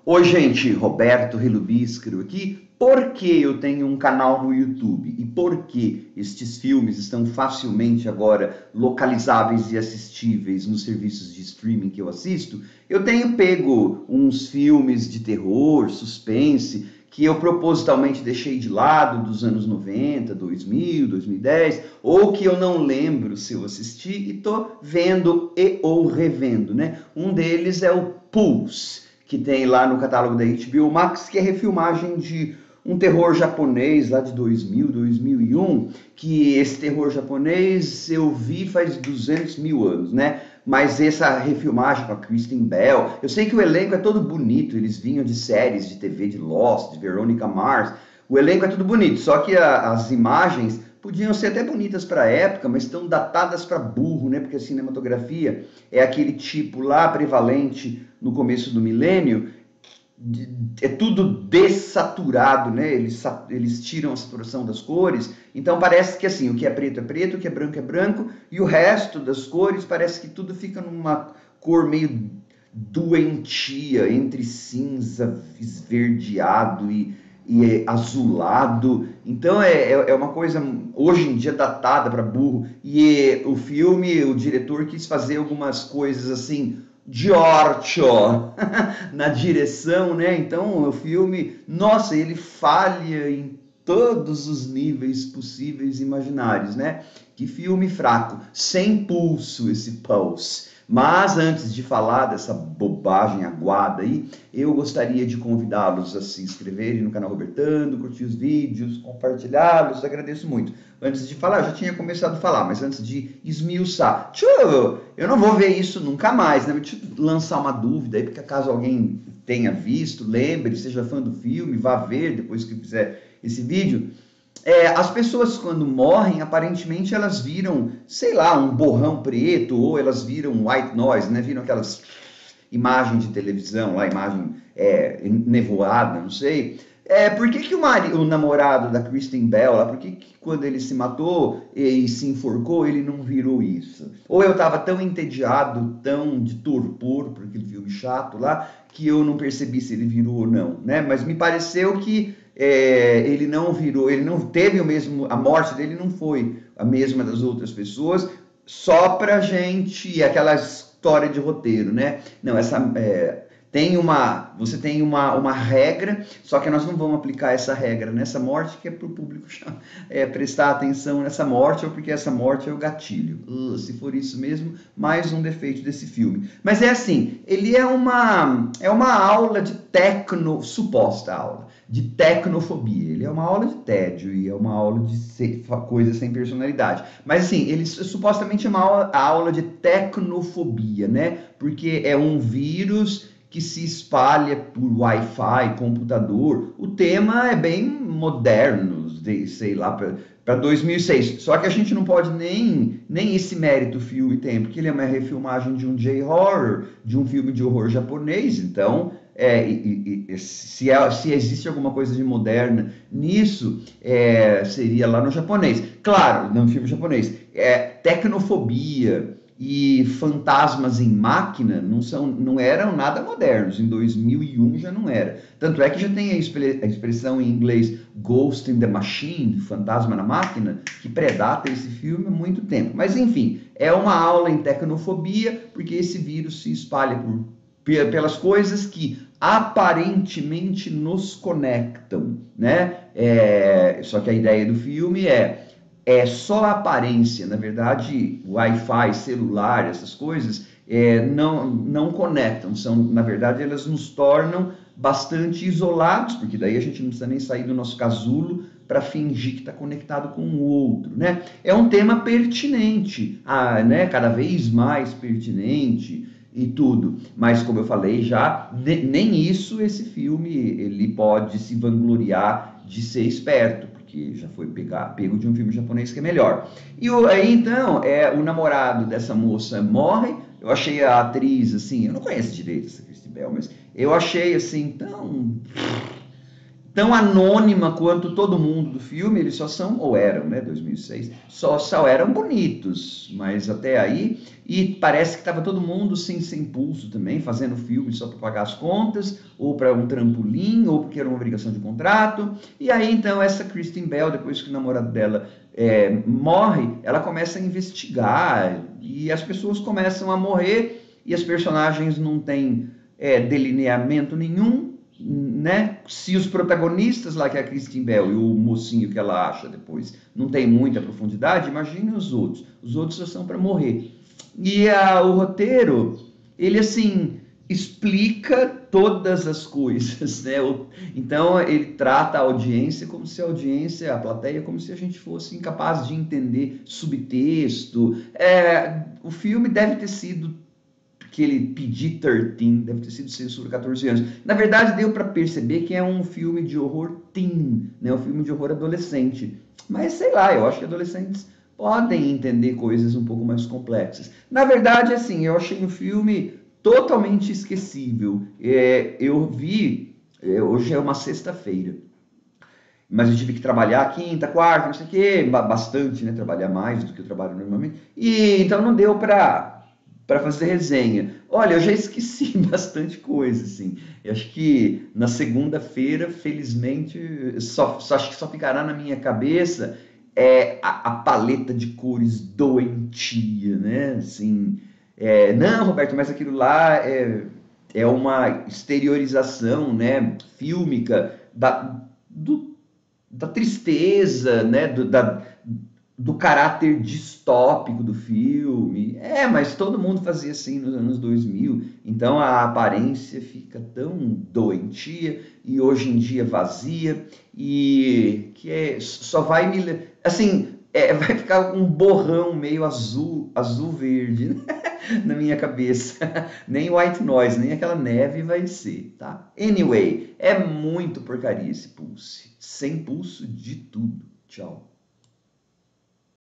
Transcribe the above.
Oi, gente, Roberto Relubíscaro aqui. Por que eu tenho um canal no YouTube e por que estes filmes estão facilmente agora localizáveis e assistíveis nos serviços de streaming que eu assisto? Eu tenho pego uns filmes de terror, suspense, que eu propositalmente deixei de lado dos anos 90, 2000, 2010, ou que eu não lembro se eu assisti e tô vendo e ou revendo, né? Um deles é o Pulse, que tem lá no catálogo da HBO Max, que é refilmagem de um terror japonês lá de 2000, 2001, que esse terror japonês eu vi faz 200 mil anos, né? Mas essa refilmagem com a Kristen Bell, eu sei que o elenco é todo bonito, eles vinham de séries de TV de Lost, de Veronica Mars, o elenco é tudo bonito, só que as imagens podiam ser até bonitas para a época, mas estão datadas para burro, né? Porque a cinematografia é aquele tipo lá prevalente no começo do milênio, é tudo dessaturado, né? Eles tiram a saturação das cores, então parece que assim, o que é preto, o que é branco, e o resto das cores parece que tudo fica numa cor meio doentia, entre cinza, esverdeado e azulado. Então é uma coisa hoje em dia datada para burro. E o filme, o diretor quis fazer algumas coisas assim, Giorgio na direção, né? Então o filme, nossa, ele falha em todos os níveis possíveis e imaginários, né? Que filme fraco, sem pulso esse Pulse. Mas antes de falar dessa bobagem aguada aí, eu gostaria de convidá-los a se inscreverem no canal Robertando, curtir os vídeos, compartilhá-los, agradeço muito. Antes de falar, já tinha começado a falar, mas antes de esmiuçar, eu não vou ver isso nunca mais, né? Deixa eu lançar uma dúvida aí, porque caso alguém tenha visto, lembre, seja fã do filme, vá ver depois que fizer esse vídeo. As pessoas quando morrem, aparentemente elas viram, sei lá, um borrão preto, ou elas viram white noise, né? Viram aquelas imagens de televisão, lá, imagem nevoada, não sei. Por que, que o namorado da Kristen Bell, lá, por que, que quando ele se matou e se enforcou, ele não virou isso? Ou eu estava tão entediado, tão de torpor por aquele filme chato lá, que eu não percebi se ele virou ou não, né? Mas me pareceu que ele não virou, ele não teve o mesmo, a morte dele não foi a mesma das outras pessoas, só pra gente, aquela história de roteiro, né? Não, você tem uma regra, só que nós não vamos aplicar essa regra nessa morte, que é para o público prestar atenção nessa morte, ou porque essa morte é o gatilho. Se for isso mesmo, mais um defeito desse filme. Mas é assim, ele é uma aula de suposta aula, de tecnofobia. Ele é uma aula de tédio e é uma aula de coisas sem personalidade. Mas assim, ele supostamente é uma aula de tecnofobia, né? Porque é um vírus que se espalha por Wi-Fi, computador. O tema é bem moderno, sei lá, para 2006. Só que a gente não pode nem esse mérito o filme tem, porque ele é uma refilmagem de um J-horror, de um filme de horror japonês. Então, se existe alguma coisa de moderna nisso, seria lá no japonês. Claro, no filme japonês. Tecnofobia e fantasmas em máquina não eram nada modernos. Em 2001 já não era. Tanto é que já tem a expressão em inglês Ghost in the Machine, fantasma na máquina, que predata esse filme há muito tempo. Mas enfim, é uma aula em tecnofobia, porque esse vírus se espalha pelas coisas que aparentemente nos conectam, né? Só que a ideia do filme é só a aparência. Na verdade, Wi-Fi, celular, essas coisas não conectam. Na verdade, elas nos tornam bastante isolados, porque daí a gente não precisa nem sair do nosso casulo para fingir que está conectado com o outro, né? É um tema pertinente, né? Cada vez mais pertinente e tudo. Mas como eu falei já, nem isso esse filme ele pode se vangloriar de ser esperto, que já foi pego de um filme japonês que é melhor. E aí então, o namorado dessa moça morre. Eu achei a atriz assim, eu não conheço direito essa Kristen Bell, mas eu achei assim tão tão anônima quanto todo mundo do filme, eles só são, ou eram, né, 2006, só eram bonitos, mas até aí, e parece que estava todo mundo sem pulso também, fazendo filme só para pagar as contas, ou para um trampolim, ou porque era uma obrigação de contrato, e aí então essa Kristen Bell, depois que o namorado dela morre, ela começa a investigar, e as pessoas começam a morrer, e as personagens não têm delineamento nenhum, né? Se os protagonistas lá, que é a Kristen Bell e o mocinho que ela acha depois, não tem muita profundidade, imagine os outros. Os outros só são para morrer. E o roteiro, ele assim, explica todas as coisas, né? Então ele trata a audiência como se a audiência, a plateia, como se a gente fosse incapaz de entender subtexto. O filme deve ter sido aquele PG-13, deve ter sido censura 14 anos. Na verdade, deu para perceber que é um filme de horror teen, né? Um filme de horror adolescente. Mas sei lá, eu acho que adolescentes podem entender coisas um pouco mais complexas. Na verdade, assim, eu achei o filme totalmente esquecível. Eu vi, hoje é uma sexta-feira, mas eu tive que trabalhar quinta, quarta, não sei o quê, bastante, né? Trabalhar mais do que eu trabalho normalmente. E então não deu para fazer resenha. Olha, eu já esqueci bastante coisa, assim. Eu acho que na segunda-feira, felizmente, acho que só ficará na minha cabeça a paleta de cores doentia, né? Assim, não, Roberto, mas aquilo lá é uma exteriorização, né, fílmica da tristeza, né, do caráter distópico do filme. Mas todo mundo fazia assim nos anos 2000, então a aparência fica tão doentia e hoje em dia vazia, e que só vai me... Assim, vai ficar um borrão meio azul-verde, né? Na minha cabeça. Nem white noise, nem aquela neve vai ser, tá? Anyway, é muito porcaria esse Pulse. Sem pulso de tudo. Tchau.